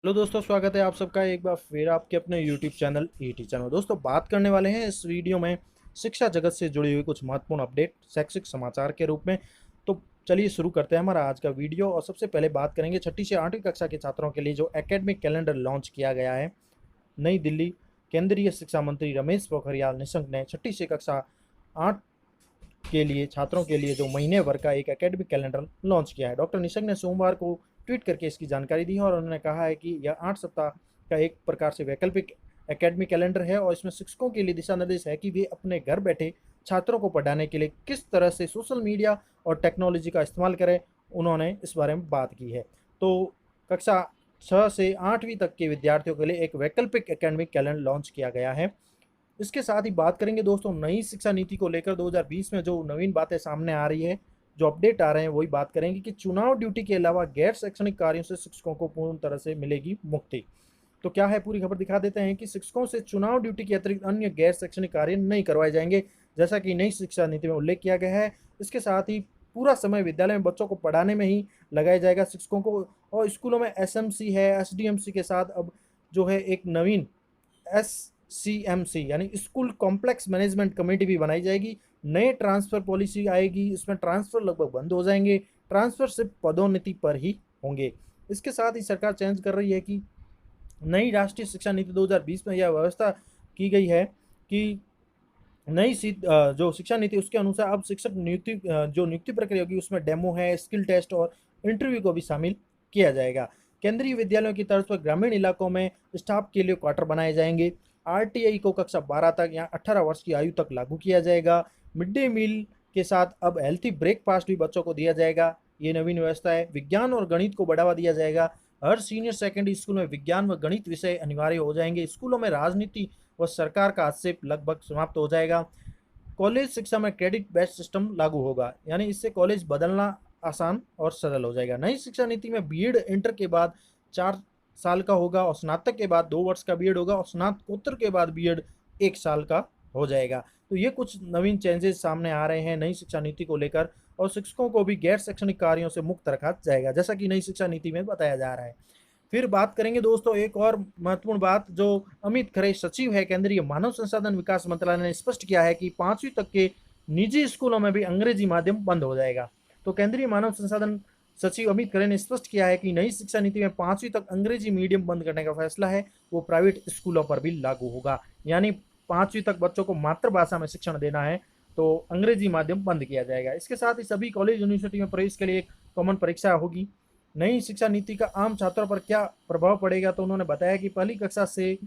Hello दोस्तों, स्वागत है आप सबका एक बार फिर आपके अपने यूट्यूब चैनल ई टीचर में। दोस्तों, बात करने वाले हैं इस वीडियो में शिक्षा जगत से जुड़ी हुई कुछ महत्वपूर्ण अपडेट शैक्षिक समाचार के रूप में। तो चलिए शुरू करते हैं हमारा आज का वीडियो। और सबसे पहले बात करेंगे छठी से आठवीं कक्षा के छात्रों के लिए जो एकेडमिक कैलेंडर लॉन्च किया गया है। नई दिल्ली, केंद्रीय शिक्षा मंत्री रमेश पोखरियाल निशंक ने छठी से कक्षा 8 के लिए छात्रों के लिए जो महीने भर का एक एकेडमिक कैलेंडर लॉन्च किया है। डॉक्टर निशंक ने सोमवार को ट्वीट करके इसकी जानकारी दी है और उन्होंने कहा है कि यह 8 सप्ताह का एक प्रकार से वैकल्पिक एकेडमिक कैलेंडर है और इसमें शिक्षकों के लिए दिशा निर्देश है कि वे अपने घर बैठे छात्रों को पढ़ाने के लिए किस तरह से सोशल मीडिया और टेक्नोलॉजी का इस्तेमाल करें। उन्होंने इस बारे में बात की है। तो कक्षा 6 से 8वीं तक के विद्यार्थियों के लिए एक वैकल्पिक एकेडमिक कैलेंडर लॉन्च किया गया है। इसके साथ ही बात करेंगे दोस्तों नई शिक्षा नीति को लेकर 2020 में जो नवीन बातें सामने आ रही है, जो अपडेट आ रहे हैं, वही बात करेंगे कि चुनाव ड्यूटी के अलावा गैर शैक्षणिक कार्यों से शिक्षकों को पूर्ण तरह से मिलेगी मुक्ति। तो क्या है, पूरी खबर दिखा देते हैं कि शिक्षकों से चुनाव ड्यूटी के अतिरिक्त अन्य गैर शैक्षणिक कार्य नहीं करवाए जाएंगे, जैसा कि नई शिक्षा नीति में उल्लेख किया गया है। इसके साथ ही पूरा समय विद्यालय में बच्चों को पढ़ाने में ही लगाया जाएगा शिक्षकों को। और स्कूलों में एसएमसी है, एसडीएमसी के साथ अब जो है एक नवीन SCMC यानी स्कूल कॉम्प्लेक्स मैनेजमेंट कमेटी भी बनाई जाएगी। नए ट्रांसफर पॉलिसी आएगी, इसमें ट्रांसफर लगभग बंद हो जाएंगे। ट्रांसफर सिर्फ पदोन्नति पर ही होंगे। इसके साथ ही सरकार चेंज कर रही है कि नई राष्ट्रीय शिक्षा नीति 2020 में यह व्यवस्था की गई है कि जो शिक्षा नीति उसके अनुसार अब शिक्षक नियुक्ति जो नियुक्ति प्रक्रिया होगी उसमें डेमो है, स्किल टेस्ट और इंटरव्यू को भी शामिल किया जाएगा। केंद्रीय विद्यालयों की तर्ज पर ग्रामीण इलाकों में स्टाफ के लिए क्वार्टर बनाए जाएंगे। आरटीआई को कक्षा 12 तक या 18 वर्ष की आयु तक लागू किया जाएगा। मिड डे मील के साथ अब हेल्थी ब्रेकफास्ट भी बच्चों को दिया जाएगा। ये नवीन व्यवस्था है। विज्ञान और गणित को बढ़ावा दिया जाएगा। हर सीनियर सेकेंडरी स्कूल में विज्ञान व गणित विषय अनिवार्य हो जाएंगे। स्कूलों में राजनीति व सरकार का हस्तक्षेप लगभग समाप्त हो जाएगा। कॉलेज शिक्षा में क्रेडिट बेस्ड सिस्टम लागू होगा, यानी इससे कॉलेज बदलना आसान और सरल हो जाएगा। नई शिक्षा नीति में बीएड इंटर के बाद 4 साल का होगा और स्नातक के बाद 2 वर्ष का बीएड होगा और स्नातकोत्तर के बाद बीएड 1 साल का हो जाएगा। तो ये कुछ नवीन चेंजेस सामने आ रहे हैं नई शिक्षा नीति को लेकर। और शिक्षकों को भी गैर शैक्षणिक कार्यों से मुक्त रखा जाएगा, जैसा कि नई शिक्षा नीति में बताया जा रहा है। फिर बात करेंगे दोस्तों एक और महत्वपूर्ण बात, जो अमित खरे सचिव है केंद्रीय मानव संसाधन विकास मंत्रालय ने स्पष्ट किया है कि 5वीं तक के निजी स्कूलों में भी अंग्रेजी माध्यम बंद हो जाएगा। तो केंद्रीय मानव संसाधन सचिव अमित खरे ने स्पष्ट किया है कि नई शिक्षा नीति में 5वीं तक अंग्रेजी मीडियम बंद करने का फैसला है वो प्राइवेट स्कूलों पर भी लागू होगा। यानी 5वीं तक बच्चों को मातृभाषा में शिक्षण देना है तो अंग्रेजी माध्यम बंद किया जाएगा। इसके साथ ही सभी कॉलेज यूनिवर्सिटी में प्रवेश के लिए एक कॉमन परीक्षा होगी। नई शिक्षा नीति का आम छात्रों पर क्या प्रभाव पड़ेगा, तो उन्होंने बताया कि पहली कक्षा से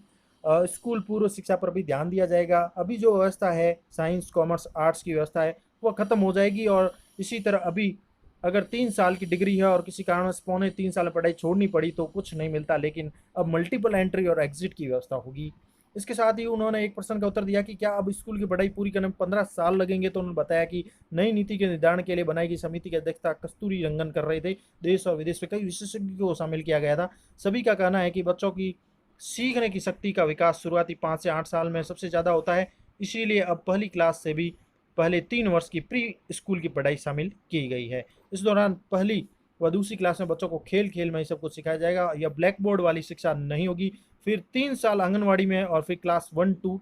स्कूल पूर्व शिक्षा पर भी ध्यान दिया जाएगा। अभी जो व्यवस्था है साइंस कॉमर्स आर्ट्स की व्यवस्था है वो खत्म हो जाएगी। और इसी तरह अभी अगर 3 साल की डिग्री है और किसी कारण से 2.25 साल पढ़ाई छोड़नी पड़ी तो कुछ नहीं मिलता, लेकिन अब मल्टीपल एंट्री और एग्जिट की व्यवस्था होगी। इसके साथ ही उन्होंने एक प्रश्न का उत्तर दिया कि क्या अब स्कूल की पढ़ाई पूरी करने में 15 साल लगेंगे, तो उन्होंने बताया कि नई नीति के निर्धारण के लिए बनाई गई समिति की अध्यक्षता कस्तूरी रंगन कर रहे थे। देश और विदेश में कई विशेषज्ञों को शामिल किया गया था। सभी का कहना है कि बच्चों की सीखने की शक्ति का विकास शुरुआती 5 से 8 साल में सबसे ज़्यादा होता है, इसीलिए अब पहली क्लास से भी पहले 3 वर्ष की प्री स्कूल की पढ़ाई शामिल की गई है। इस दौरान पहली व दूसरी क्लास में बच्चों को खेल खेल में ही सब कुछ सिखाया जाएगा। यह ब्लैक बोर्ड वाली शिक्षा नहीं होगी। फिर 3 साल आंगनवाड़ी में और फिर क्लास 1 2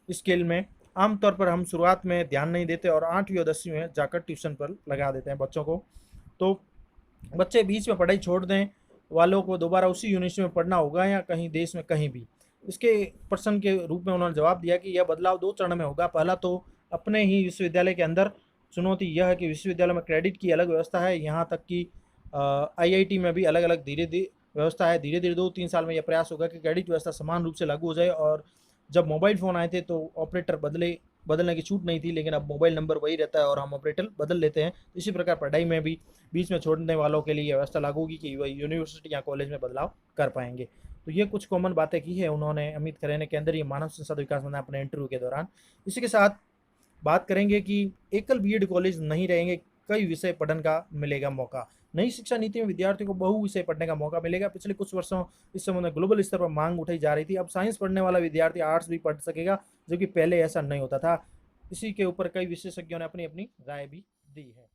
स्केल में। आमतौर पर हम शुरुआत में ध्यान नहीं देते और 8वीं और 10वीं में जाकर ट्यूशन पर लगा देते हैं बच्चों को। तो बच्चे बीच में पढ़ाई छोड़ दें वालों को दोबारा उसी यूनिवर्सिटी में पढ़ना होगा या कहीं देश में कहीं भी। इसके प्रश्न के रूप में उन्होंने जवाब दिया कि यह बदलाव 2 चरण में होगा। पहला तो अपने ही विश्वविद्यालय के अंदर चुनौती यह है कि विश्वविद्यालय में क्रेडिट की अलग व्यवस्था है, यहाँ तक कि आईआईटी में भी अलग अलग धीरे धीरे व्यवस्था है। धीरे धीरे 2-3 साल में यह प्रयास होगा कि क्रेडिट व्यवस्था समान रूप से लागू हो जाए। और जब मोबाइल फ़ोन आए थे तो ऑपरेटर बदलने की छूट नहीं थी, लेकिन अब मोबाइल नंबर वही रहता है और हम ऑपरेटर बदल लेते हैं। इसी प्रकार पढ़ाई में भी बीच में छोड़ने वालों के लिए व्यवस्था लागू होगी कि वह यूनिवर्सिटी या कॉलेज में बदलाव कर पाएंगे। तो ये कुछ कॉमन बातें की है उन्होंने अमित खरे ने केंद्रीय मानव संसाधन विकास मंत्री अपने इंटरव्यू के दौरान। इसी के साथ बात करेंगे कि एकल बीएड कॉलेज नहीं रहेंगे, कई विषय पढ़ने का मिलेगा मौका। नई शिक्षा नीति में विद्यार्थियों को बहु विषय पढ़ने का मौका मिलेगा। पिछले कुछ वर्षों इस संबंध में ग्लोबल स्तर पर मांग उठाई जा रही थी। अब साइंस पढ़ने वाला विद्यार्थी आर्ट्स भी पढ़ सकेगा, जो कि पहले ऐसा नहीं होता था। इसी के ऊपर कई विशेषज्ञों ने अपनी अपनी राय भी दी है।